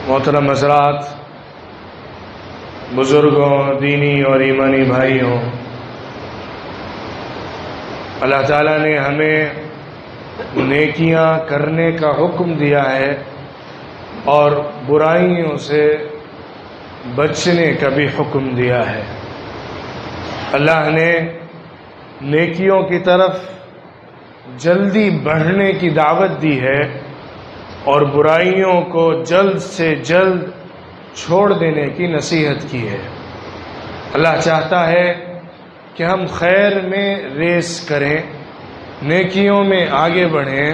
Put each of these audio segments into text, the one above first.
محترم حضرات، بزرگوں، دینی اور ایمانی بھائیوں، اللہ تعالیٰ نے ہمیں نیکیاں کرنے کا حکم دیا ہے اور برائیوں سے بچنے کا بھی حکم دیا ہے۔ اللہ نے نیکیوں کی طرف جلدی بڑھنے کی دعوت دی ہے اور برائیوں کو جلد سے جلد چھوڑ دینے کی نصیحت کی ہے۔ اللہ چاہتا ہے کہ ہم خیر میں ریس کریں، نیکیوں میں آگے بڑھیں،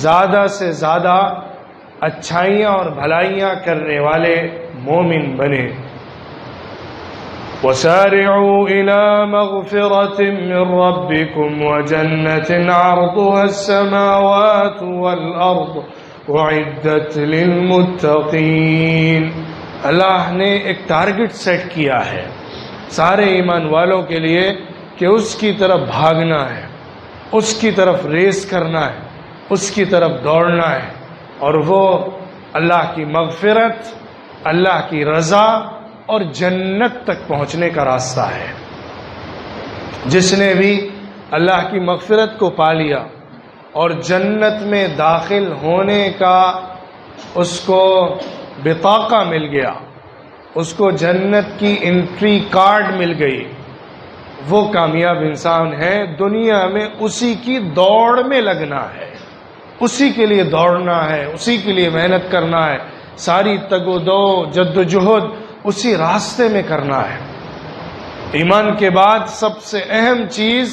زیادہ سے زیادہ اچھائیاں اور بھلائیاں کرنے والے مومن بنیں۔ وَسَارِعُوا إِلَى مَغْفِرَةٍ مِّن رَّبِّكُمْ وَجَنَّةٍ عَرْضُهَا السَّمَاوَاتُ وَالْأَرْضُ أُعِدَّتْ لِلْمُتَّقِينَ۔ اللہ نے ایک ٹارگٹ سیٹ کیا ہے سارے ایمان والوں کے لیے کہ اس کی طرف بھاگنا ہے، اس کی طرف ریس کرنا ہے، اس کی طرف دوڑنا ہے، اور وہ اللہ کی مغفرت، اللہ کی رضا اور جنت تک پہنچنے کا راستہ ہے۔ جس نے بھی اللہ کی مغفرت کو پا لیا اور جنت میں داخل ہونے کا اس کو بطاقہ مل گیا، اس کو جنت کی انٹری کارڈ مل گئی، وہ کامیاب انسان ہے۔ دنیا میں اسی کی دوڑ میں لگنا ہے، اسی کے لیے دوڑنا ہے، اسی کے لیے محنت کرنا ہے، ساری تگ و دو جد و جہد اسی راستے میں کرنا ہے۔ ایمان کے بعد سب سے اہم چیز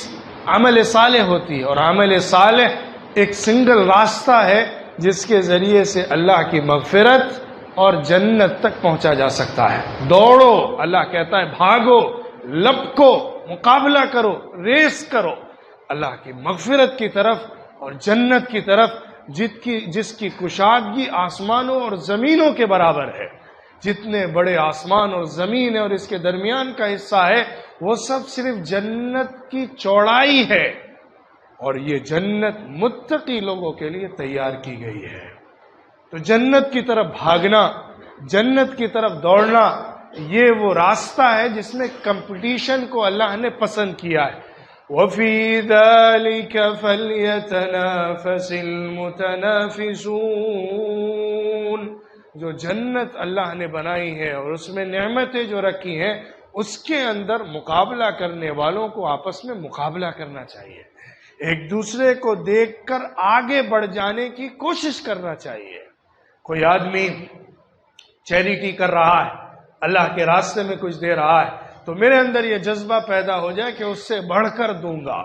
عمل صالح ہوتی ہے، اور عمل صالح ایک سنگل راستہ ہے جس کے ذریعے سے اللہ کی مغفرت اور جنت تک پہنچا جا سکتا ہے۔ دوڑو، اللہ کہتا ہے بھاگو، لپکو، مقابلہ کرو، ریس کرو اللہ کی مغفرت کی طرف اور جنت کی طرف، جس کی کشادگی آسمانوں اور زمینوں کے برابر ہے۔ جتنے بڑے آسمان اور زمین ہے اور اس کے درمیان کا حصہ ہے، وہ سب صرف جنت کی چوڑائی ہے، اور یہ جنت متقی لوگوں کے لیے تیار کی گئی ہے۔ تو جنت کی طرف بھاگنا، جنت کی طرف دوڑنا، یہ وہ راستہ ہے جس میں کمپٹیشن کو اللہ نے پسند کیا ہے۔ وَفِي ذَلِكَ فَلْيَتَنَافَسِ الْمُتَنَافِسُونَ۔ جو جنت اللہ نے بنائی ہے اور اس میں نعمتیں جو رکھی ہیں، اس کے اندر مقابلہ کرنے والوں کو آپس میں مقابلہ کرنا چاہیے، ایک دوسرے کو دیکھ کر آگے بڑھ جانے کی کوشش کرنا چاہیے۔ کوئی آدمی چیریٹی کر رہا ہے، اللہ کے راستے میں کچھ دے رہا ہے، تو میرے اندر یہ جذبہ پیدا ہو جائے کہ اس سے بڑھ کر دوں گا۔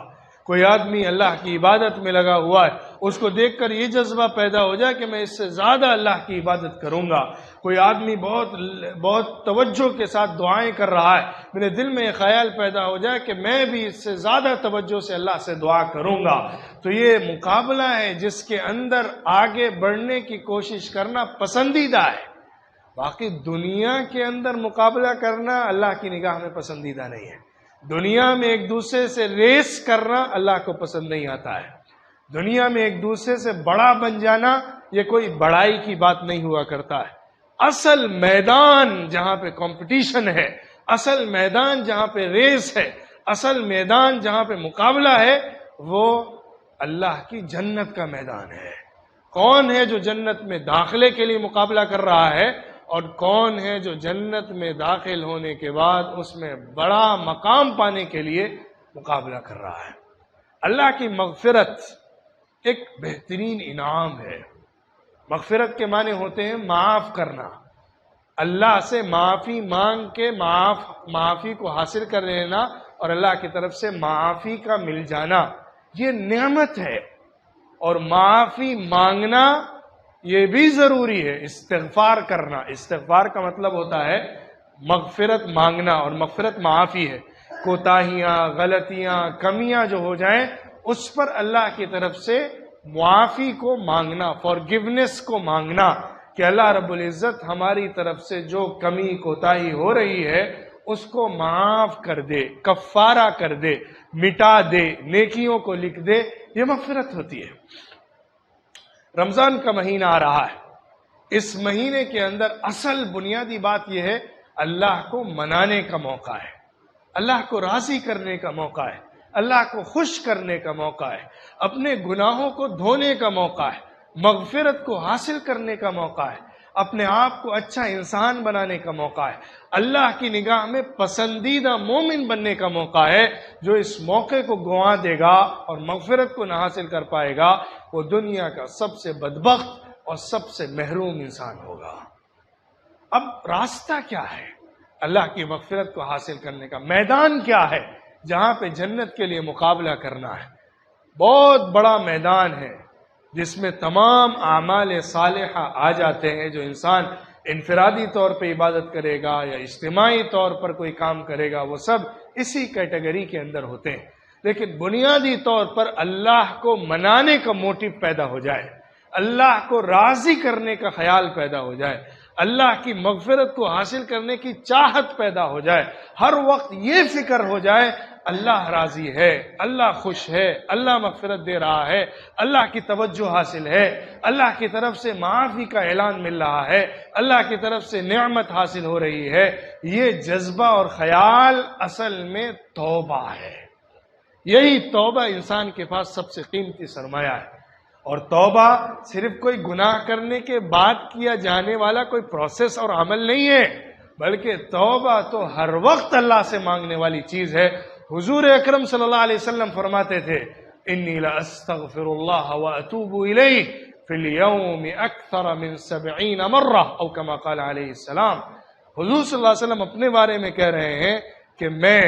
کوئی آدمی اللہ کی عبادت میں لگا ہوا ہے، اس کو دیکھ کر یہ جذبہ پیدا ہو جائے کہ میں اس سے زیادہ اللہ کی عبادت کروں گا۔ کوئی آدمی بہت توجہ کے ساتھ دعائیں کر رہا ہے، میرے دل میں یہ خیال پیدا ہو جائے کہ میں بھی اس سے زیادہ توجہ سے اللہ سے دعا کروں گا۔ تو یہ مقابلہ ہے جس کے اندر آگے بڑھنے کی کوشش کرنا پسندیدہ ہے۔ باقی دنیا کے اندر مقابلہ کرنا اللہ کی نگاہ میں پسندیدہ نہیں ہے۔ دنیا میں ایک دوسرے سے ریس کرنا اللہ کو پسند نہیں آتا ہے۔ دنیا میں ایک دوسرے سے بڑا بن جانا یہ کوئی بڑائی کی بات نہیں ہوا کرتا ہے۔ اصل میدان جہاں پہ کمپٹیشن ہے، اصل میدان جہاں پہ ریس ہے، اصل میدان جہاں پہ مقابلہ ہے، وہ اللہ کی جنت کا میدان ہے۔ کون ہے جو جنت میں داخلے کے لیے مقابلہ کر رہا ہے، اور کون ہے جو جنت میں داخل ہونے کے بعد اس میں بڑا مقام پانے کے لیے مقابلہ کر رہا ہے۔ اللہ کی مغفرت ایک بہترین انعام ہے۔ مغفرت کے معنی ہوتے ہیں معاف کرنا، اللہ سے معافی مانگ کے معافی کو حاصل کر لینا اور اللہ کی طرف سے معافی کا مل جانا، یہ نعمت ہے۔ اور معافی مانگنا یہ بھی ضروری ہے۔ استغفار کرنا، استغفار کا مطلب ہوتا ہے مغفرت مانگنا، اور مغفرت معافی ہے۔ کوتاہیاں، غلطیاں، کمیاں جو ہو جائیں اس پر اللہ کی طرف سے معافی کو مانگنا، فارگیونیس کو مانگنا، کہ اللہ رب العزت ہماری طرف سے جو کمی کوتاہی ہو رہی ہے اس کو معاف کر دے، کفارہ کر دے، مٹا دے، نیکیوں کو لکھ دے، یہ مغفرت ہوتی ہے۔ رمضان کا مہینہ آ رہا ہے، اس مہینے کے اندر اصل بنیادی بات یہ ہے، اللہ کو منانے کا موقع ہے، اللہ کو راضی کرنے کا موقع ہے، اللہ کو خوش کرنے کا موقع ہے، اپنے گناہوں کو دھونے کا موقع ہے، مغفرت کو حاصل کرنے کا موقع ہے، اپنے آپ کو اچھا انسان بنانے کا موقع ہے، اللہ کی نگاہ میں پسندیدہ مومن بننے کا موقع ہے۔ جو اس موقع کو گنوا دے گا اور مغفرت کو نہ حاصل کر پائے گا، وہ دنیا کا سب سے بدبخت اور سب سے محروم انسان ہوگا۔ اب راستہ کیا ہے اللہ کی مغفرت کو حاصل کرنے کا؟ میدان کیا ہے جہاں پہ جنت کے لیے مقابلہ کرنا ہے؟ بہت بڑا میدان ہے جس میں تمام اعمال صالحہ آ جاتے ہیں۔ جو انسان انفرادی طور پہ عبادت کرے گا یا اجتماعی طور پر کوئی کام کرے گا، وہ سب اسی کیٹیگری کے اندر ہوتے ہیں۔ لیکن بنیادی طور پر اللہ کو منانے کا موٹیو پیدا ہو جائے، اللہ کو راضی کرنے کا خیال پیدا ہو جائے، اللہ کی مغفرت کو حاصل کرنے کی چاہت پیدا ہو جائے، ہر وقت یہ فکر ہو جائے اللہ راضی ہے، اللہ خوش ہے، اللہ مغفرت دے رہا ہے، اللہ کی توجہ حاصل ہے، اللہ کی طرف سے معافی کا اعلان مل رہا ہے، اللہ کی طرف سے نعمت حاصل ہو رہی ہے۔ یہ جذبہ اور خیال اصل میں توبہ ہے۔ یہی توبہ انسان کے پاس سب سے قیمتی سرمایہ ہے۔ اور توبہ صرف کوئی گناہ کرنے کے بعد کیا جانے والا کوئی پروسیس اور عمل نہیں ہے، بلکہ توبہ تو ہر وقت اللہ سے مانگنے والی چیز ہے۔ حضور اکرم صلی اللہ علیہ وسلم فرماتے تھے، انی لاستغفر اللہ واتوب الیہ فی اليوم اکثر من 70 مرہ او کما قال علیہ السلام۔ حضور صلی اللہ علیہ وسلم اپنے بارے میں کہہ رہے ہیں کہ میں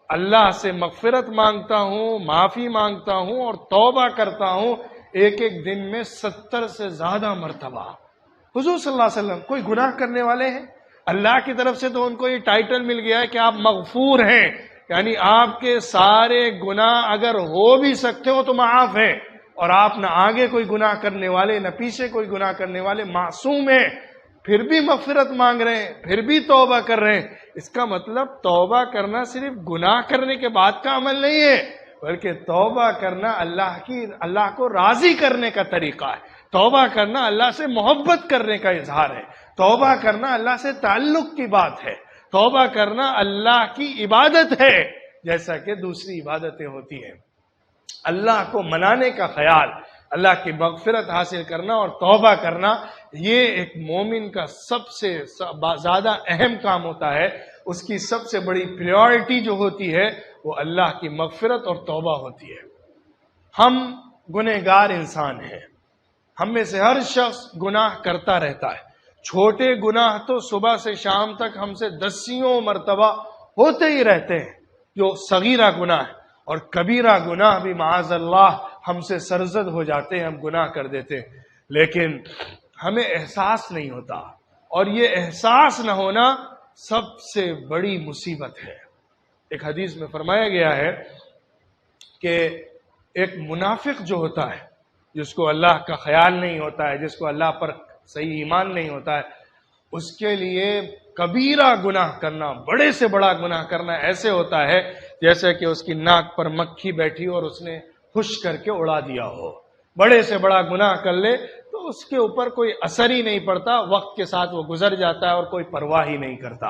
اللہ سے مغفرت مانگتا ہوں، معافی مانگتا ہوں اور توبہ کرتا ہوں ایک ایک دن میں 70 سے زیادہ مرتبہ۔ حضور صلی اللہ علیہ وسلم کوئی گناہ کرنے والے ہیں؟ اللہ کی طرف سے تو ان کو یہ ٹائٹل مل گیا ہے کہ آپ مغفور ہیں، یعنی آپ کے سارے گناہ اگر ہو بھی سکتے ہو تو معاف ہیں، اور آپ نہ آگے کوئی گناہ کرنے والے نہ پیچھے کوئی گناہ کرنے والے، معصوم ہیں، پھر بھی مغفرت مانگ رہے ہیں، پھر بھی توبہ کر رہے ہیں۔ اس کا مطلب توبہ کرنا صرف گناہ کرنے کے بعد کا عمل نہیں ہے، بلکہ توبہ کرنا اللہ کو راضی کرنے کا طریقہ ہے۔ توبہ کرنا اللہ سے محبت کرنے کا اظہار ہے، توبہ کرنا اللہ سے تعلق کی بات ہے، توبہ کرنا اللہ کی عبادت ہے جیسا کہ دوسری عبادتیں ہوتی ہیں۔ اللہ کو منانے کا خیال، اللہ کی مغفرت حاصل کرنا اور توبہ کرنا، یہ ایک مومن کا سب سے زیادہ اہم کام ہوتا ہے۔ اس کی سب سے بڑی پریورٹی جو ہوتی ہے وہ اللہ کی مغفرت اور توبہ ہوتی ہے۔ ہم گنہگار انسان ہیں، ہم میں سے ہر شخص گناہ کرتا رہتا ہے۔ چھوٹے گناہ تو صبح سے شام تک ہم سے دسیوں مرتبہ ہوتے ہی رہتے ہیں جو صغیرہ گناہ ہے، اور کبیرہ گناہ بھی معاذ اللہ ہم سے سرزد ہو جاتے ہیں، ہم گناہ کر دیتے ہیں، لیکن ہمیں احساس نہیں ہوتا، اور یہ احساس نہ ہونا سب سے بڑی مصیبت ہے۔ ایک حدیث میں فرمایا گیا ہے کہ ایک منافق جو ہوتا ہے، جس کو اللہ کا خیال نہیں ہوتا ہے، جس کو اللہ پر صحیح ایمان نہیں ہوتا ہے، اس کے لیے کبیرہ گناہ کرنا، بڑے سے بڑا گناہ کرنا ایسے ہوتا ہے جیسے کہ اس کی ناک پر مکھی بیٹھی اور اس نے خوش کر کے اڑا دیا ہو۔ بڑے سے بڑا گناہ کر لے تو اس کے اوپر کوئی اثر ہی نہیں پڑتا، وقت کے ساتھ وہ گزر جاتا ہے اور کوئی پرواہ ہی نہیں کرتا۔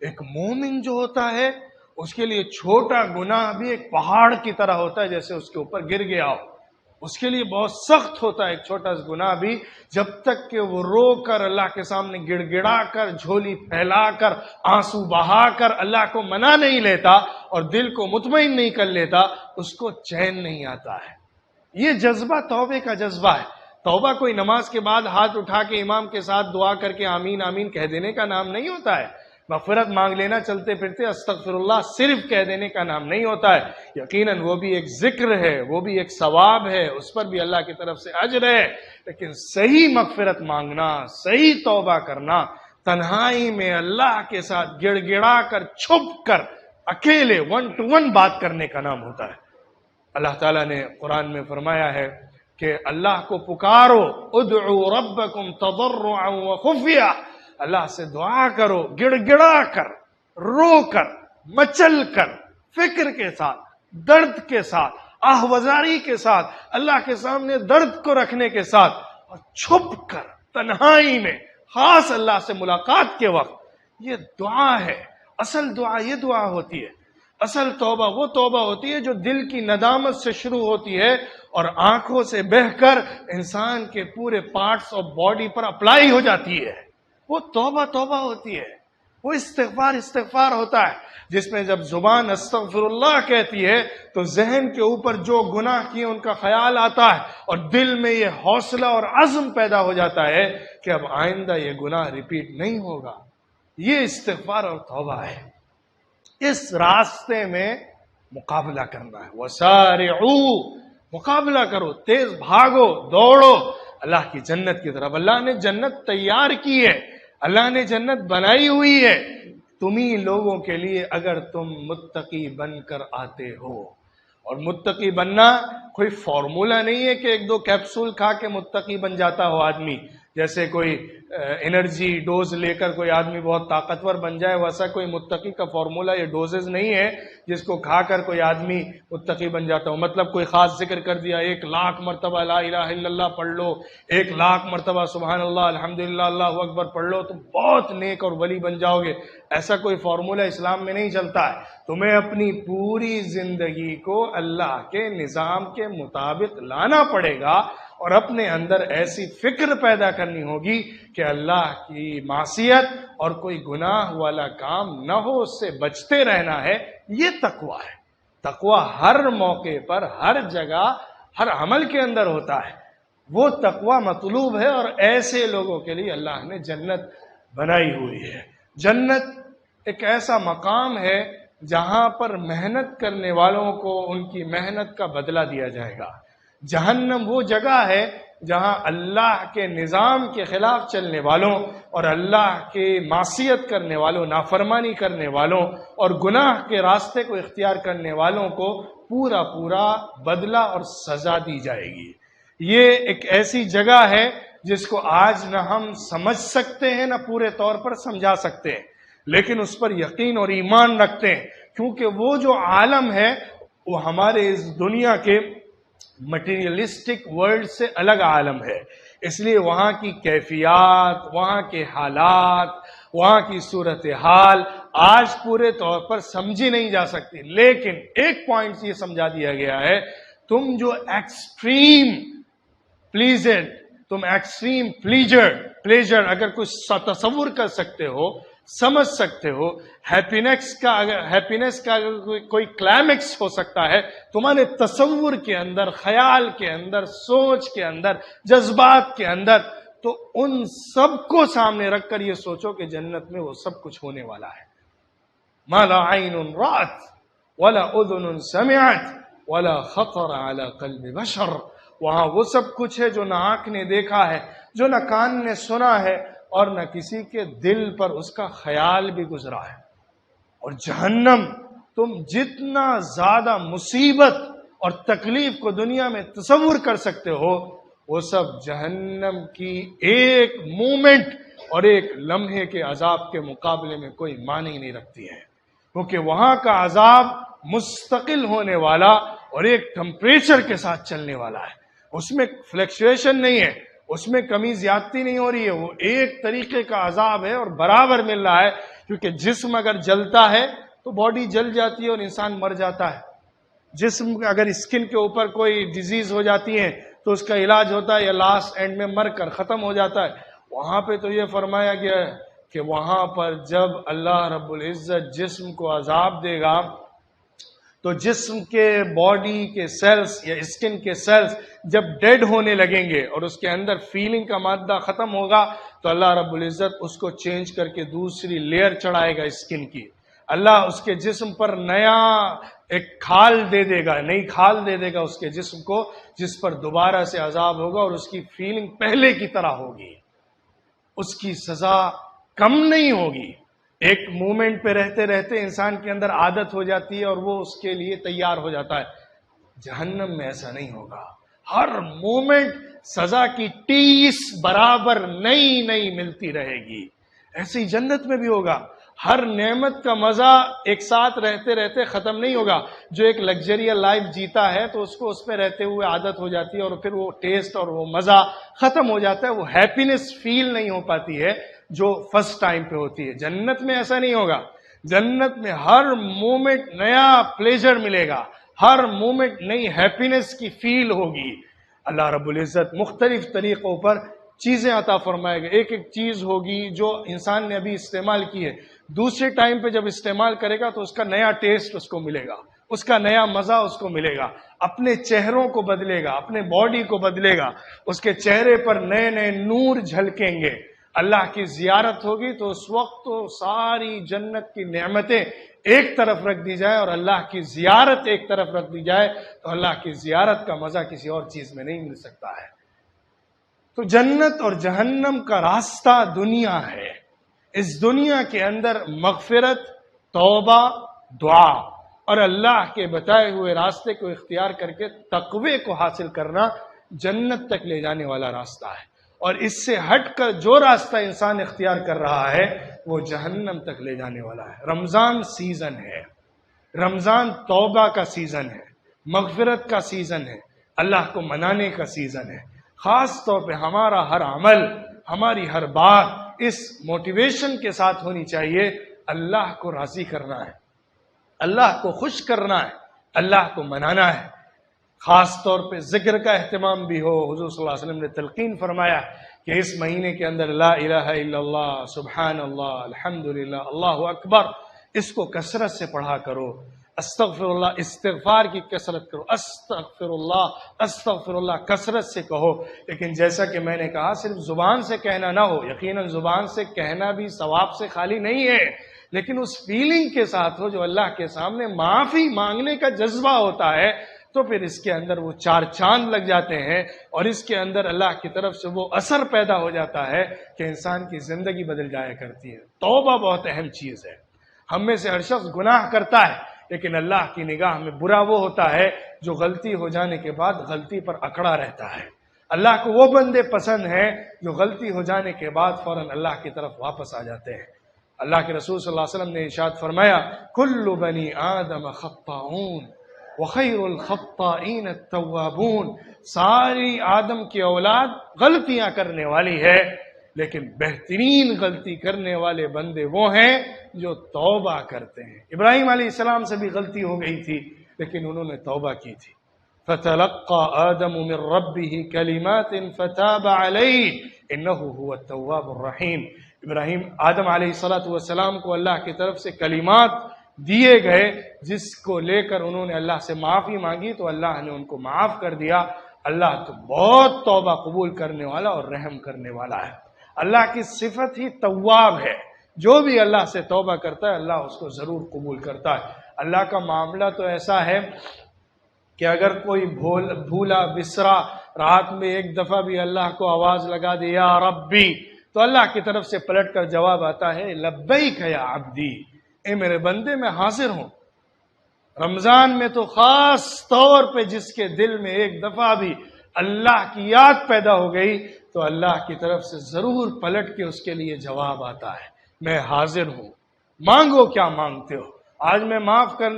ایک مومن جو ہوتا ہے اس کے لیے چھوٹا گناہ بھی ایک پہاڑ کی طرح ہوتا ہے، جیسے اس کے اوپر گر گیا ہو۔ اس کے لیے بہت سخت ہوتا ہے ایک چھوٹا سا گناہ بھی، جب تک کہ وہ رو کر اللہ کے سامنے گڑ گڑا کر، جھولی پھیلا کر، آنسو بہا کر اللہ کو منا نہیں لیتا اور دل کو مطمئن نہیں کر لیتا، اس کو چین نہیں آتا ہے۔ یہ جذبہ توبے کا جذبہ ہے۔ توبہ کوئی نماز کے بعد ہاتھ اٹھا کے امام کے ساتھ دعا کر کے آمین آمین کہہ دینے کا نام نہیں ہوتا ہے۔ مغفرت مانگ لینا چلتے پھرتے استغفر اللہ صرف کہہ دینے کا نام نہیں ہوتا ہے۔ یقیناً وہ بھی ایک ذکر ہے، وہ بھی ایک ثواب ہے، اس پر بھی اللہ کی طرف سے اجر ہے، لیکن صحیح مغفرت مانگنا، صحیح توبہ کرنا، تنہائی میں اللہ کے ساتھ گڑ گڑا کر، چھپ کر، اکیلے 1 to 1 بات کرنے کا نام ہوتا ہے۔ اللہ تعالیٰ نے قرآن میں فرمایا ہے کہ اللہ کو پکارو، ادعوا ربکم تضرعا وخفیہ، اللہ سے دعا کرو گڑ گڑا کر، رو کر، مچل کر، فکر کے ساتھ، درد کے ساتھ، آہوزاری کے ساتھ، اللہ کے سامنے درد کو رکھنے کے ساتھ، اور چھپ کر تنہائی میں، خاص اللہ سے ملاقات کے وقت، یہ دعا ہے۔ اصل دعا یہ دعا ہوتی ہے، اصل توبہ وہ توبہ ہوتی ہے جو دل کی ندامت سے شروع ہوتی ہے اور آنکھوں سے بہہ کر انسان کے پورے پارٹس آف باڈی پر اپلائی ہو جاتی ہے۔ وہ توبہ توبہ ہوتی ہے، وہ استغفار ہوتا ہے، جس میں جب زبان استغفر اللہ کہتی ہے تو ذہن کے اوپر جو گناہ کیے ان کا خیال آتا ہے اور دل میں یہ حوصلہ اور عزم پیدا ہو جاتا ہے کہ اب آئندہ یہ گناہ ریپیٹ نہیں ہوگا۔ یہ استغفار اور توبہ ہے۔ اس راستے میں مقابلہ کرنا ہے۔ وَسَارِعُوا، مقابلہ کرو، تیز بھاگو، دوڑو اللہ کی جنت کی طرف۔ اللہ نے جنت تیار کی ہے، اللہ نے جنت بنائی ہوئی ہے تمہیں لوگوں کے لیے، اگر تم متقی بن کر آتے ہو۔ اور متقی بننا کوئی فارمولہ نہیں ہے کہ ایک دو کیپسول کھا کے متقی بن جاتا ہو آدمی، جیسے کوئی انرجی ڈوز لے کر کوئی آدمی بہت طاقتور بن جائے، ویسا کوئی متقی کا فارمولہ یہ ڈوزز نہیں ہے جس کو کھا کر کوئی آدمی متقی بن جاتا ہو۔ مطلب کوئی خاص ذکر کر دیا، 1,00,000 مرتبہ لا الہ الا اللہ پڑھ لو، 1,00,000 مرتبہ سبحان اللہ الحمدللہ اللہ اکبر پڑھ لو تو بہت نیک اور ولی بن جاؤ گے، ایسا کوئی فارمولہ اسلام میں نہیں چلتا ہے۔ تمہیں اپنی پوری زندگی کو اللہ کے نظام کے مطابق لانا پڑے گا اور اپنے اندر ایسی فکر پیدا کرنی ہوگی کہ اللہ کی معصیت اور کوئی گناہ والا کام نہ ہو، اس سے بچتے رہنا ہے۔ یہ تقویٰ ہے۔ تقویٰ ہر موقع پر، ہر جگہ، ہر عمل کے اندر ہوتا ہے۔ وہ تقویٰ مطلوب ہے اور ایسے لوگوں کے لیے اللہ نے جنت بنائی ہوئی ہے۔ جنت ایک ایسا مقام ہے جہاں پر محنت کرنے والوں کو ان کی محنت کا بدلہ دیا جائے گا۔ جہنم وہ جگہ ہے جہاں اللہ کے نظام کے خلاف چلنے والوں اور اللہ کے معصیت کرنے والوں، نافرمانی کرنے والوں اور گناہ کے راستے کو اختیار کرنے والوں کو پورا پورا بدلہ اور سزا دی جائے گی۔ یہ ایک ایسی جگہ ہے جس کو آج نہ ہم سمجھ سکتے ہیں نہ پورے طور پر سمجھا سکتے ہیں، لیکن اس پر یقین اور ایمان رکھتے ہیں، کیونکہ وہ جو عالم ہے وہ ہمارے اس دنیا کے مٹیریلسٹک ورلڈ سے الگ عالم ہے۔ اس لیے وہاں کی کیفیات، وہاں کے حالات، وہاں کی صورتحال آج پورے طور پر سمجھی نہیں جا سکتی، لیکن ایک پوائنٹ یہ سمجھا دیا گیا ہے، تم جو ایکسٹریم پلیجر اگر کچھ تصور کر سکتے ہو، سمجھ سکتے ہو، ہیپینس کا اگر کوئی کلائمیکس ہو سکتا ہے تمہارے تصور کے اندر، خیال کے اندر، سوچ کے اندر، جذبات کے اندر، تو ان سب کو سامنے رکھ کر یہ سوچو کہ جنت میں وہ سب کچھ ہونے والا ہے۔ ما لا عین رأت ولا اذن سمعت ولا خطر على قلب بشر، وہاں وہ سب کچھ ہے جو نہ آنکھ نے دیکھا ہے، جو نہ کان نے سنا ہے اور نہ کسی کے دل پر اس کا خیال بھی گزرا ہے۔ اور جہنم، تم جتنا زیادہ مصیبت اور تکلیف کو دنیا میں تصور کر سکتے ہو، وہ سب جہنم کی ایک مومنٹ اور ایک لمحے کے عذاب کے مقابلے میں کوئی معنی نہیں رکھتی ہے، کیونکہ وہاں کا عذاب مستقل ہونے والا اور ایک ٹمپریچر کے ساتھ چلنے والا ہے۔ اس میں فلیکچویشن نہیں ہے، اس میں کمی زیادتی نہیں ہو رہی ہے، وہ ایک طریقے کا عذاب ہے اور برابر مل رہا ہے، کیونکہ جسم اگر جلتا ہے تو باڈی جل جاتی ہے اور انسان مر جاتا ہے۔ جسم اگر اسکن کے اوپر کوئی ڈیزیز ہو جاتی ہے تو اس کا علاج ہوتا ہے یا لاسٹ اینڈ میں مر کر ختم ہو جاتا ہے۔ وہاں پہ تو یہ فرمایا گیا ہے کہ وہاں پر جب اللہ رب العزت جسم کو عذاب دے گا تو جسم کے باڈی کے سیلز یا اسکن کے سیلز جب ڈیڈ ہونے لگیں گے اور اس کے اندر فیلنگ کا مادہ ختم ہوگا تو اللہ رب العزت اس کو چینج کر کے دوسری لیئر چڑھائے گا اسکن کی۔ اللہ اس کے جسم پر نیا ایک کھال دے دے گا، نئی کھال دے دے گا اس کے جسم کو، جس پر دوبارہ سے عذاب ہوگا اور اس کی فیلنگ پہلے کی طرح ہوگی، اس کی سزا کم نہیں ہوگی۔ ایک مومنٹ پہ رہتے رہتے انسان کے اندر عادت ہو جاتی ہے اور وہ اس کے لیے تیار ہو جاتا ہے۔ جہنم میں ایسا نہیں ہوگا، ہر مومنٹ سزا کی 30 برابر نئی نئی ملتی رہے گی۔ ایسے ہی جنت میں بھی ہوگا، ہر نعمت کا مزہ ایک ساتھ رہتے رہتے ختم نہیں ہوگا. جو ایک لگژریل لائف جیتا ہے تو اس کو اس پہ رہتے ہوئے عادت ہو جاتی ہے اور پھر وہ ٹیسٹ اور وہ مزہ ختم ہو جاتا ہے. وہ ہیپینس فیل نہیں ہو پاتی ہے جو فرسٹ ٹائم پہ ہوتی ہے. جنت میں ایسا نہیں ہوگا. جنت میں ہر مومنٹ نیا پلیزر ملے گا, ہر مومنٹ نئی ہیپینس کی فیل ہوگی. اللہ رب العزت مختلف طریقوں پر چیزیں عطا فرمائے گا. ایک ایک چیز ہوگی جو انسان نے ابھی استعمال کی ہے, دوسرے ٹائم پہ جب استعمال کرے گا تو اس کا نیا ٹیسٹ اس کو ملے گا, اس کا نیا مزہ اس کو ملے گا. اپنے چہروں کو بدلے گا, اپنے باڈی کو بدلے گا, اس کے چہرے پر نئے نئے نور جھلکیں گے. اللہ کی زیارت ہوگی تو اس وقت تو ساری جنت کی نعمتیں ایک طرف رکھ دی جائے اور اللہ کی زیارت ایک طرف رکھ دی جائے تو اللہ کی زیارت کا مزہ کسی اور چیز میں نہیں مل سکتا ہے. تو جنت اور جہنم کا راستہ دنیا ہے. اس دنیا کے اندر مغفرت, توبہ, دعا اور اللہ کے بتائے ہوئے راستے کو اختیار کر کے تقوی کو حاصل کرنا جنت تک لے جانے والا راستہ ہے. اور اس سے ہٹ کر جو راستہ انسان اختیار کر رہا ہے وہ جہنم تک لے جانے والا ہے. رمضان سیزن ہے, رمضان توبہ کا سیزن ہے, مغفرت کا سیزن ہے, اللہ کو منانے کا سیزن ہے. خاص طور پہ ہمارا ہر عمل, ہماری ہر بات اس موٹیویشن کے ساتھ ہونی چاہیے, اللہ کو راضی کرنا ہے, اللہ کو خوش کرنا ہے, اللہ کو منانا ہے. خاص طور پہ ذکر کا اہتمام بھی ہو. حضور صلی اللہ علیہ وسلم نے تلقین فرمایا کہ اس مہینے کے اندر لا الہ الا اللہ, سبحان اللہ, الحمدللہ, اللہ اکبر, اس کو کثرت سے پڑھا کرو. استغفر اللہ, استغفار کی کثرت کرو. استغفر اللہ کثرت سے کہو. لیکن جیسا کہ میں نے کہا صرف زبان سے کہنا نہ ہو. یقیناً زبان سے کہنا بھی ثواب سے خالی نہیں ہے, لیکن اس فیلنگ کے ساتھ ہو جو اللہ کے سامنے معافی مانگنے کا جذبہ ہوتا ہے, تو پھر اس کے اندر وہ چار چاند لگ جاتے ہیں اور اس کے اندر اللہ کی طرف سے وہ اثر پیدا ہو جاتا ہے کہ انسان کی زندگی بدل جایا کرتی ہے. توبہ بہت اہم چیز ہے. ہم میں سے ہر شخص گناہ کرتا ہے, لیکن اللہ کی نگاہ میں برا وہ ہوتا ہے جو غلطی ہو جانے کے بعد غلطی پر اکڑا رہتا ہے. اللہ کو وہ بندے پسند ہیں جو غلطی ہو جانے کے بعد فوراً اللہ کی طرف واپس آ جاتے ہیں. اللہ کے رسول صلی اللہ علیہ وسلم نے ارشاد فرمایا, کل بنی آدم خطاؤن وخیر الخطائین التوابون. ساری آدم کی اولاد غلطیاں کرنے والی ہے, لیکن بہترین غلطی کرنے والے بندے وہ ہیں جو توبہ کرتے ہیں. ابراہیم علیہ السلام سے بھی غلطی ہو گئی تھی, لیکن انہوں نے توبہ کی تھی. فَتَلَقَّى آدَمُ مِن رَبِّهِ كَلِمَاتٍ فَتَابَ عَلَيْهِ إِنَّهُ هُوَ التَّوَّابُ الرَّحِيمُ. آدم علیہ السلام کو اللہ کی طرف سے کلمات دیے گئے جس کو لے کر انہوں نے اللہ سے معافی مانگی تو اللہ نے ان کو معاف کر دیا. اللہ تو بہت توبہ قبول کرنے والا اور رحم کرنے والا ہے. اللہ کی صفت ہی تواب ہے. جو بھی اللہ سے توبہ کرتا ہے اللہ اس کو ضرور قبول کرتا ہے. اللہ کا معاملہ تو ایسا ہے کہ اگر کوئی بھولا بسرا رات میں ایک دفعہ بھی اللہ کو آواز لگا دے یا ربی, تو اللہ کی طرف سے پلٹ کر جواب آتا ہے لبیک یا عبدی, اے میرے بندے میں حاضر ہوں. رمضان میں تو خاص طور پہ جس کے دل میں ایک دفعہ بھی اللہ کی یاد پیدا ہو گئی تو اللہ کی طرف سے ضرور پلٹ کے اس کے لیے جواب آتا ہے, میں حاضر ہوں, مانگو کیا مانگتے ہو. آج میں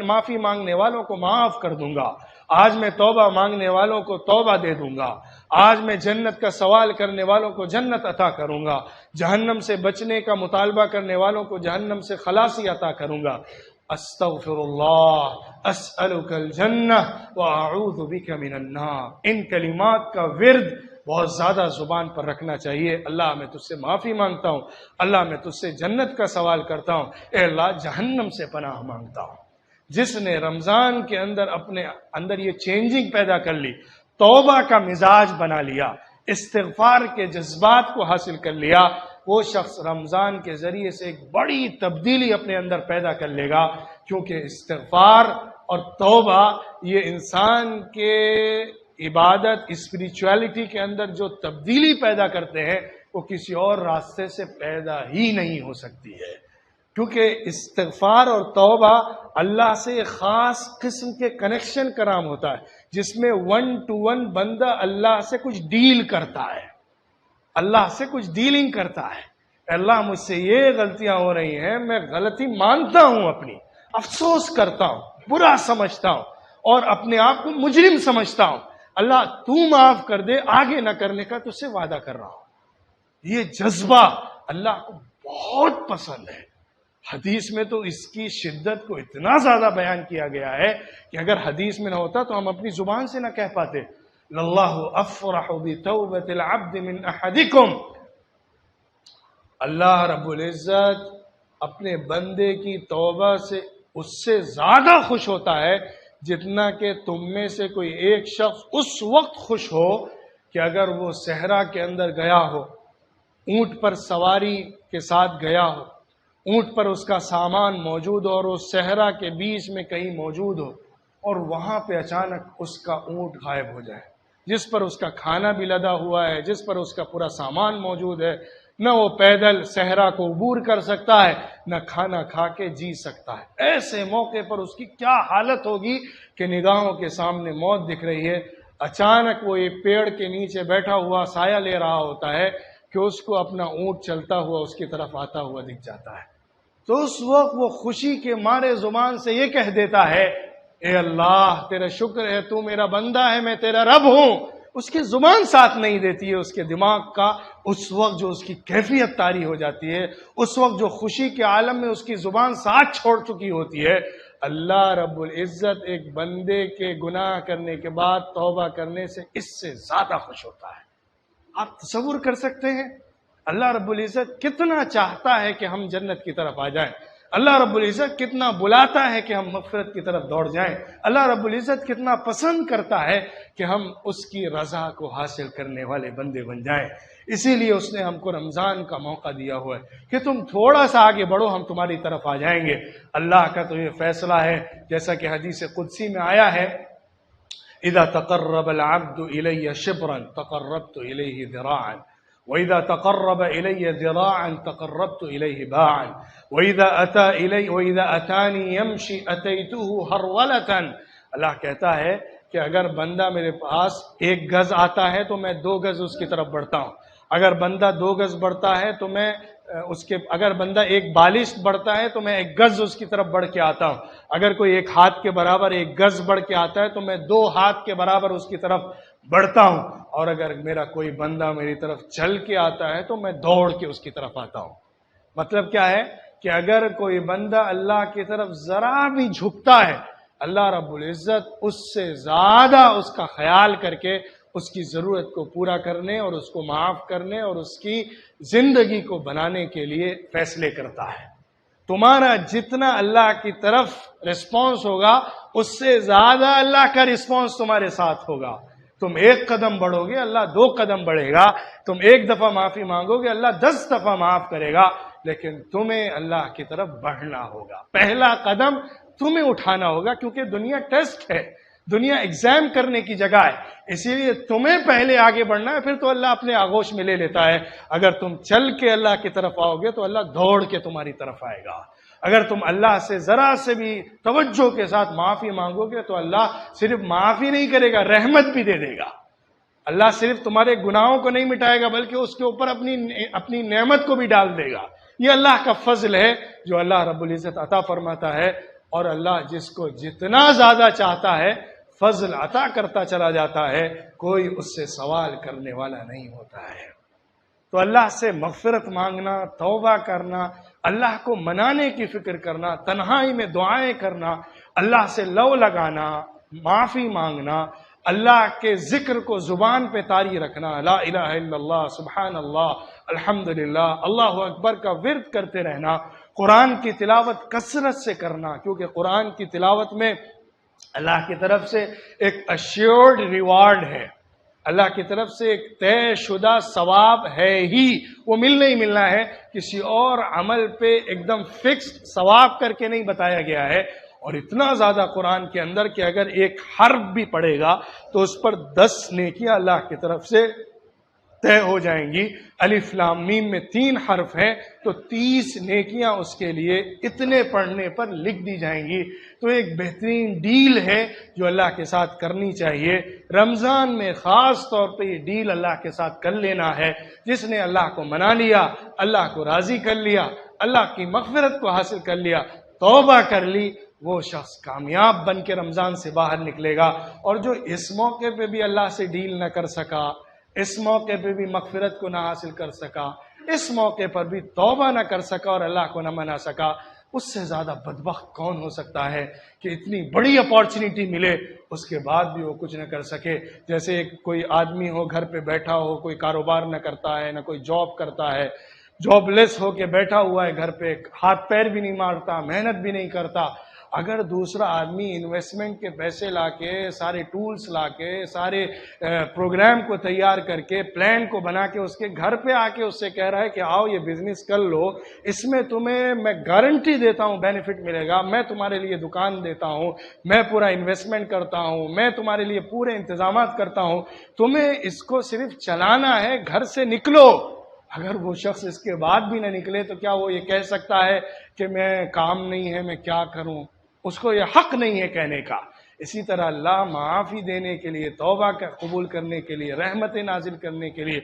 معافی مانگنے والوں کو معاف کر دوں گا, آج میں توبہ مانگنے والوں کو توبہ دے دوں گا, آج میں جنت کا سوال کرنے والوں کو جنت عطا کروں گا, جہنم سے بچنے کا مطالبہ کرنے والوں کو جہنم سے خلاصی عطا کروں گا. استغفر اللہ اسألک الجنہ واعوذ بک من النار. ان کلمات کا ورد بہت زیادہ زبان پر رکھنا چاہیے. اللہ میں تجھ سے معافی مانگتا ہوں, اللہ میں تجھ سے جنت کا سوال کرتا ہوں, اے اللہ جہنم سے پناہ مانگتا ہوں. جس نے رمضان کے اندر اپنے اندر یہ چینجنگ پیدا کر لی, توبہ کا مزاج بنا لیا, استغفار کے جذبات کو حاصل کر لیا, وہ شخص رمضان کے ذریعے سے ایک بڑی تبدیلی اپنے اندر پیدا کر لے گا. کیونکہ استغفار اور توبہ یہ انسان کے عبادت اسپریچولیٹی کے اندر جو تبدیلی پیدا کرتے ہیں وہ کسی اور راستے سے پیدا ہی نہیں ہو سکتی ہے. کیونکہ استغفار اور توبہ اللہ سے خاص قسم کے کنیکشن کا نام ہوتا ہے, جس میں 1 to 1 بندہ اللہ سے کچھ ڈیل کرتا ہے, اللہ سے کچھ ڈیلنگ کرتا ہے. اللہ مجھ سے یہ غلطیاں ہو رہی ہیں، میں غلطی مانتا ہوں، اپنی افسوس کرتا ہوں، برا سمجھتا ہوں اور اپنے آپ کو مجرم سمجھتا ہوں، اللہ تو معاف کر دے، آگے نہ کرنے کا تجھ سے وعدہ کر رہا ہوں۔ یہ جذبہ اللہ کو بہت پسند ہے۔ حدیث میں تو اس کی شدت کو اتنا زیادہ بیان کیا گیا ہے کہ اگر حدیث میں نہ ہوتا تو ہم اپنی زبان سے نہ کہہ پاتے۔ اللہ افرح بتوبۃ العبد من احدکم، اللہ رب العزت اپنے بندے کی توبہ سے اس سے زیادہ خوش ہوتا ہے جتنا کہ تم میں سے کوئی ایک شخص اس وقت خوش ہو کہ اگر وہ صحرا کے اندر گیا ہو، اونٹ پر سواری کے ساتھ گیا ہو، اونٹ پر اس کا سامان موجود ہو اور اس صحرا کے بیچ میں کہیں موجود ہو اور وہاں پہ اچانک اس کا اونٹ غائب ہو جائے، جس پر اس کا کھانا بھی لدا ہوا ہے، جس پر اس کا پورا سامان موجود ہے، نہ وہ پیدل صحرا کو عبور کر سکتا ہے، نہ کھانا کھا کے جی سکتا ہے۔ ایسے موقع پر اس کی کیا حالت ہوگی کہ نگاہوں کے سامنے موت دکھ رہی ہے، اچانک وہ ایک پیڑ کے نیچے بیٹھا ہوا سایہ لے رہا ہوتا ہے کہ اس کو اپنا اونٹ چلتا ہوا اس کی طرف آتا ہوا دکھ جاتا ہے، تو اس وقت وہ خوشی کے مارے زبان سے یہ کہہ دیتا ہے، اے اللہ تیرا شکر ہے، تو میرا بندہ ہے، میں تیرا رب ہوں۔ اس کی زبان ساتھ نہیں دیتی ہے، اس کے دماغ کا اس وقت جو اس کی کیفیت طاری ہو جاتی ہے، اس وقت جو خوشی کے عالم میں اس کی زبان ساتھ چھوڑ چکی ہوتی ہے۔ اللہ رب العزت ایک بندے کے گناہ کرنے کے بعد توبہ کرنے سے اس سے زیادہ خوش ہوتا ہے۔ آپ تصور کر سکتے ہیں اللہ رب العزت کتنا چاہتا ہے کہ ہم جنت کی طرف آ جائیں، اللہ رب العزت کتنا بلاتا ہے کہ ہم مغفرت کی طرف دوڑ جائیں، اللہ رب العزت کتنا پسند کرتا ہے کہ ہم اس کی رضا کو حاصل کرنے والے بندے بن جائیں۔ اسی لیے اس نے ہم کو رمضان کا موقع دیا ہوا ہے کہ تم تھوڑا سا آگے بڑھو، ہم تمہاری طرف آ جائیں گے۔ اللہ کا تو یہ فیصلہ ہے، جیسا کہ حدیث قدسی میں آیا ہے، اذا تقرب العبد الی شبرا تقربت الیہ ذراعا وَإِذَا تَقَرَّبَ إِلَيَّ ذِرَاعًا تَقَرَّبْتُ إِلَيْهِ بَاعًا وَإِذَا أَتَانِي يَمْشِي أَتَيْتُهُ هَرْوَلَةً۔ اللہ کہتا ہے کہ اگر بندہ میرے پاس 1 گز آتا ہے تو میں 2 گز اس کی طرف بڑھتا ہوں، اگر بندہ 2 گز بڑھتا ہے تو میں اگر بندہ 1 بالشت بڑھتا ہے تو میں 1 گز اس کی طرف بڑھ کے آتا ہوں، اگر کوئی 1 ہاتھ کے برابر 1 گز بڑھ کے آتا ہے تو میں 2 ہاتھ کے برابر اس کی طرف بڑھتا ہوں، اور اگر میرا کوئی بندہ میری طرف چل کے آتا ہے تو میں دوڑ کے اس کی طرف آتا ہوں۔ مطلب کیا ہے کہ اگر کوئی بندہ اللہ کی طرف ذرا بھی جھکتا ہے، اللہ رب العزت اس سے زیادہ اس کا خیال کر کے اس کی ضرورت کو پورا کرنے اور اس کو معاف کرنے اور اس کی زندگی کو بنانے کے لیے فیصلے کرتا ہے۔ تمہارا جتنا اللہ کی طرف رسپانس ہوگا اس سے زیادہ اللہ کا رسپانس تمہارے ساتھ ہوگا۔ تم 1 قدم بڑھو گے، اللہ 2 قدم بڑھے گا، تم 1 دفعہ معافی مانگو گے، اللہ 10 دفعہ معاف کرے گا، لیکن تمہیں اللہ کی طرف بڑھنا ہوگا۔ پہلا قدم تمہیں اٹھانا ہوگا، کیونکہ دنیا ٹیسٹ ہے، دنیا ایگزام کرنے کی جگہ ہے، اسی لیے تمہیں پہلے آگے بڑھنا ہے، پھر تو اللہ اپنے آغوش میں لے لیتا ہے۔ اگر تم چل کے اللہ کی طرف آؤ گے تو اللہ دوڑ کے تمہاری طرف آئے گا۔ اگر تم اللہ سے ذرا سے بھی توجہ کے ساتھ معافی مانگو گے تو اللہ صرف معافی نہیں کرے گا، رحمت بھی دے دے گا۔ اللہ صرف تمہارے گناہوں کو نہیں مٹائے گا بلکہ اس کے اوپر اپنی نعمت کو بھی ڈال دے گا۔ یہ اللہ کا فضل ہے جو اللہ رب العزت عطا فرماتا ہے، اور اللہ جس کو جتنا زیادہ چاہتا ہے فضل عطا کرتا چلا جاتا ہے، کوئی اس سے سوال کرنے والا نہیں ہوتا ہے۔ تو اللہ سے مغفرت مانگنا، توبہ کرنا، اللہ کو منانے کی فکر کرنا، تنہائی میں دعائیں کرنا، اللہ سے لو لگانا، معافی مانگنا، اللہ کے ذکر کو زبان پہ طاری رکھنا، لا الہ الا اللہ، سبحان اللہ، الحمدللہ، اللہ اکبر کا ورد کرتے رہنا، قرآن کی تلاوت کثرت سے کرنا، کیونکہ قرآن کی تلاوت میں اللہ کی طرف سے ایک ایشورڈ ریوارڈ ہے، اللہ کی طرف سے ایک طے شدہ ثواب ہے ہی، وہ ملنا ہی ملنا ہے، کسی اور عمل پہ ایک دم فکسڈ ثواب کر کے نہیں بتایا گیا ہے۔ اور اتنا زیادہ قرآن کے اندر کہ اگر 1 حرف بھی پڑھے گا تو اس پر 10 نیکیاں اللہ کی طرف سے طے ہو جائیں گی. الف لام میم میں 3 حرف ہیں تو 30 نیکیاں اس کے لیے اتنے پڑھنے پر لکھ دی جائیں گی. تو ایک بہترین ڈیل ہے جو اللہ کے ساتھ کرنی چاہیے. رمضان میں خاص طور پہ یہ ڈیل اللہ کے ساتھ کر لینا ہے. جس نے اللہ کو منا لیا، اللہ کو راضی کر لیا، اللہ کی مغفرت کو حاصل کر لیا، توبہ کر لی، وہ شخص کامیاب بن کے رمضان سے باہر نکلے گا. اور جو اس موقع پہ بھی اللہ سے ڈیل نہ کر سکا، اس موقع پہ بھی مغفرت کو نہ حاصل کر سکا، اس موقع پر بھی توبہ نہ کر سکا اور اللہ کو نہ منا سکا، اس سے زیادہ بدبخت کون ہو سکتا ہے کہ اتنی بڑی اپارچونٹی ملے اس کے بعد بھی وہ کچھ نہ کر سکے. جیسے کوئی آدمی ہو گھر پہ بیٹھا ہو، کوئی کاروبار نہ کرتا ہے، نہ کوئی جاب کرتا ہے، جاب لیس ہو کے بیٹھا ہوا ہے گھر پہ، ہاتھ پیر بھی نہیں مارتا، محنت بھی نہیں کرتا. اگر دوسرا آدمی انویسٹمنٹ کے پیسے لا کے، سارے ٹولز لا کے، سارے پروگرام کو تیار کر کے، پلان کو بنا کے اس کے گھر پہ آ کے اس سے کہہ رہا ہے کہ آؤ یہ بزنس کر لو، اس میں تمہیں میں گارنٹی دیتا ہوں بینیفٹ ملے گا، میں تمہارے لیے دکان دیتا ہوں، میں پورا انویسٹمنٹ کرتا ہوں، میں تمہارے لیے پورے انتظامات کرتا ہوں، تمہیں اس کو صرف چلانا ہے، گھر سے نکلو. اگر وہ شخص اس کے بعد بھی نہ نکلے تو کیا وہ یہ کہہ سکتا ہے کہ میں کام نہیں ہے، میں کیا کروں؟ اس کو یہ حق نہیں ہے کہنے کا. اسی طرح اللہ معافی دینے کے لیے، توبہ کا قبول کرنے کے لیے، رحمت نازل کرنے کے لیے،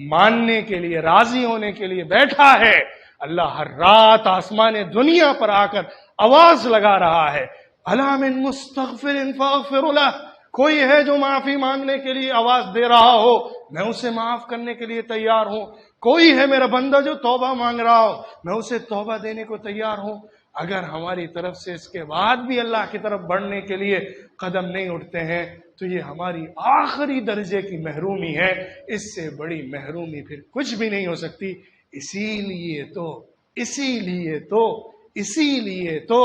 ماننے کے لیے، راضی ہونے کے لیے بیٹھا ہے. اللہ ہر رات آسمان دنیا پر آ کر آواز لگا رہا ہے، الا من مستغفر فاغفر لہ. کوئی ہے جو معافی مانگنے کے لیے آواز دے رہا ہو، میں اسے معاف کرنے کے لیے تیار ہوں. کوئی ہے میرا بندہ جو توبہ مانگ رہا ہو، میں اسے توبہ دینے کو تیار ہوں. اگر ہماری طرف سے اس کے بعد بھی اللہ کی طرف بڑھنے کے لیے قدم نہیں اٹھتے ہیں تو یہ ہماری آخری درجے کی محرومی ہے. اس سے بڑی محرومی پھر کچھ بھی نہیں ہو سکتی. اسی لیے تو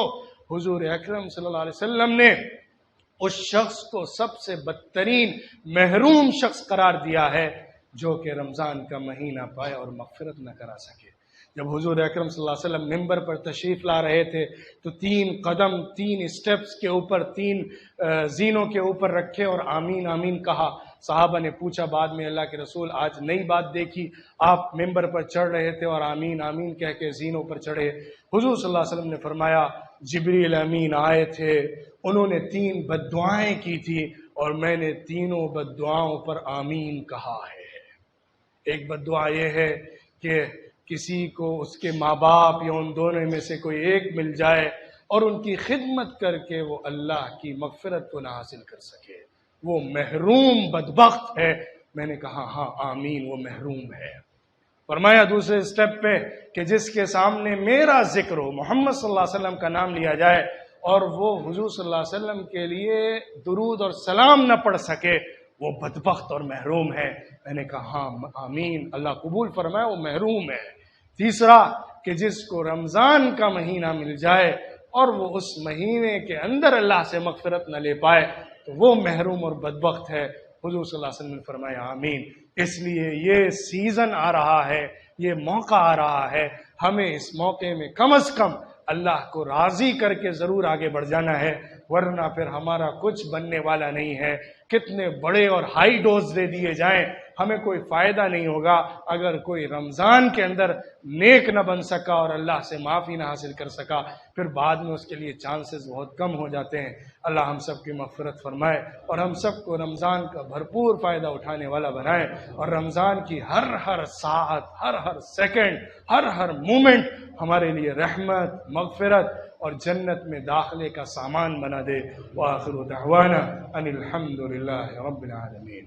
حضور اکرم صلی اللہ علیہ وسلم نے اس شخص کو سب سے بدترین محروم شخص قرار دیا ہے جو کہ رمضان کا مہینہ پائے اور مغفرت نہ کرا سکے. جب حضور اکرم صلی اللہ علیہ وسلم ممبر پر تشریف لا رہے تھے تو 3 قدم 3 اسٹیپس کے اوپر 3 زینوں کے اوپر رکھے اور آمین آمین کہا. صحابہ نے پوچھا بعد میں، اللہ کے رسول آج نئی بات دیکھی، آپ ممبر پر چڑھ رہے تھے اور آمین آمین کہہ کے زینوں پر چڑھے. حضور صلی اللہ علیہ وسلم نے فرمایا جبریل امین آئے تھے، انہوں نے 3 بد دعائیں کی تھی اور میں نے تینوں بد دعاؤں پر آمین کہا ہے. ایک بد دعا یہ ہے کہ کسی کو اس کے ماں باپ یا ان دونوں میں سے کوئی ایک مل جائے اور ان کی خدمت کر کے وہ اللہ کی مغفرت کو نہ حاصل کر سکے، وہ محروم بدبخت ہے. میں نے کہا ہاں آمین، وہ محروم ہے. فرمایا دوسرے سٹیپ پہ کہ جس کے سامنے میرا ذکر ہو، محمد صلی اللہ علیہ وسلم کا نام لیا جائے اور وہ حضور صلی اللہ علیہ وسلم کے لیے درود اور سلام نہ پڑھ سکے، وہ بدبخت اور محروم ہے. میں نے کہا ہاں آمین، اللہ قبول فرمائے، وہ محروم ہے. تیسرا کہ جس کو رمضان کا مہینہ مل جائے اور وہ اس مہینے کے اندر اللہ سے مغفرت نہ لے پائے تو وہ محروم اور بدبخت ہے. حضور صلی اللہ علیہ وسلم نے فرمایا آمین. اس لیے یہ سیزن آ رہا ہے، یہ موقع آ رہا ہے، ہمیں اس موقع میں کم از کم اللہ کو راضی کر کے ضرور آگے بڑھ جانا ہے، ورنہ پھر ہمارا کچھ بننے والا نہیں ہے. کتنے بڑے اور ہائی ڈوز دے دیے جائیں ہمیں کوئی فائدہ نہیں ہوگا اگر کوئی رمضان کے اندر نیک نہ بن سکا اور اللہ سے معافی نہ حاصل کر سکا، پھر بعد میں اس کے لیے چانسز بہت کم ہو جاتے ہیں. اللہ ہم سب کی مغفرت فرمائے اور ہم سب کو رمضان کا بھرپور فائدہ اٹھانے والا بنائے، اور رمضان کی ہر ساعت، ہر سیکنڈ، ہر مومنٹ ہمارے لیے رحمت، مغفرت اور جنت میں داخلے کا سامان بنا دے. وآخر دعوانا ان الحمد للہ رب العالمین.